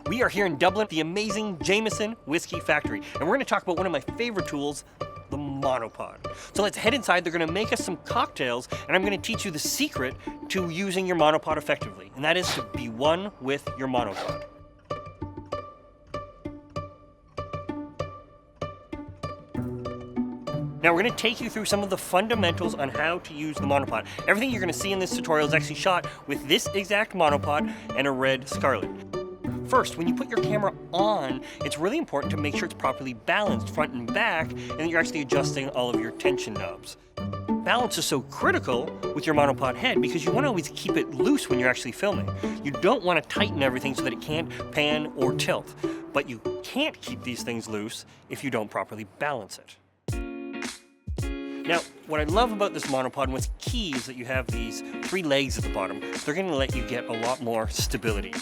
We are here in Dublin, the amazing Jameson Whiskey Factory, and we're going to talk about one of my favorite tools, the Monopod. So let's head inside. They're going to make us some cocktails, and I'm going to teach you the secret to using your Monopod effectively, and that is to be one with your Monopod. Now we're going to take you through some of the fundamentals on how to use the Monopod. Everything you're going to see in this tutorial is actually shot with this exact Monopod and a red Scarlet. First, when you put your camera on, it's really important to make sure it's properly balanced front and back, and that you're actually adjusting all of your tension knobs. Balance is so critical with your Monopod head because you want to always keep it loose when you're actually filming. You don't want to tighten everything so that it can't pan or tilt, but you can't keep these things loose if you don't properly balance it. Now, what I love about this Monopod and what's key is that you have these 3 legs at the bottom. They're going to let you get a lot more stability.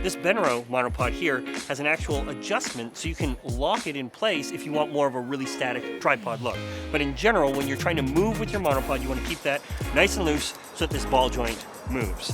This Benro Monopod here has an actual adjustment so you can lock it in place if you want more of a really static tripod look. But in general, when you're trying to move with your Monopod, you want to keep that nice and loose so that this ball joint moves.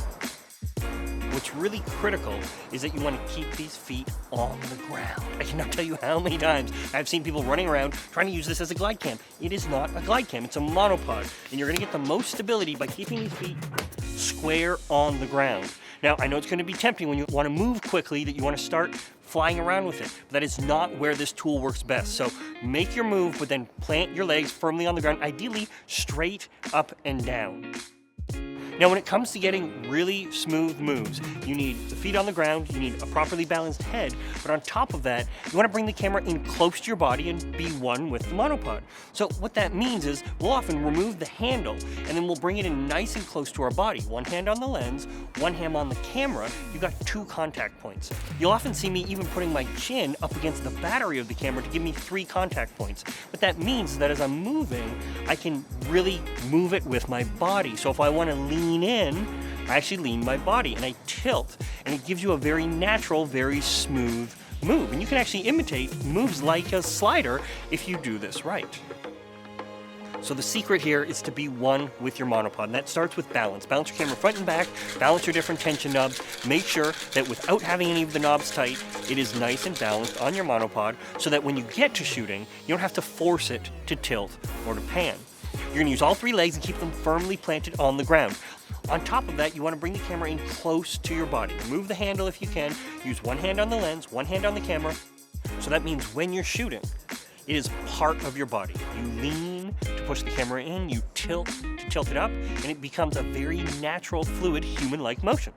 What's really critical is that you want to keep these feet on the ground. I cannot tell you how many times I've seen people running around trying to use this as a glide cam. It is not a glide cam, it's a Monopod. And you're going to get the most stability by keeping these feet square on the ground. Now, I know it's going to be tempting when you want to move quickly that you want to start flying around with it, but that is not where this tool works best. So make your move, but then plant your legs firmly on the ground, ideally straight up and down. Now, when it comes to getting really smooth moves, you need the feet on the ground, you need a properly balanced head, but on top of that, you want to bring the camera in close to your body and be one with the Monopod. So what that means is we'll often remove the handle and then we'll bring it in nice and close to our body. One hand on the lens, one hand on the camera, you've got 2 contact points. You'll often see me even putting my chin up against the battery of the camera to give me 3 contact points. What that means is that as I'm moving, I can really move it with my body. So if I want to lean in, I actually lean my body and I tilt, and it gives you a very natural, very smooth move. And you can actually imitate moves like a slider if you do this right. So the secret here is to be one with your Monopod, and that starts with balance. Balance your camera front and back, balance your different tension knobs, make sure that without having any of the knobs tight, it is nice and balanced on your Monopod so that when you get to shooting, you don't have to force it to tilt or to pan. You're going to use all 3 legs and keep them firmly planted on the ground. On top of that, you want to bring the camera in close to your body. Remove the handle if you can. Use one hand on the lens, one hand on the camera. So that means when you're shooting, it is part of your body. You lean to push the camera in, you tilt to tilt it up, and it becomes a very natural, fluid, human-like motion.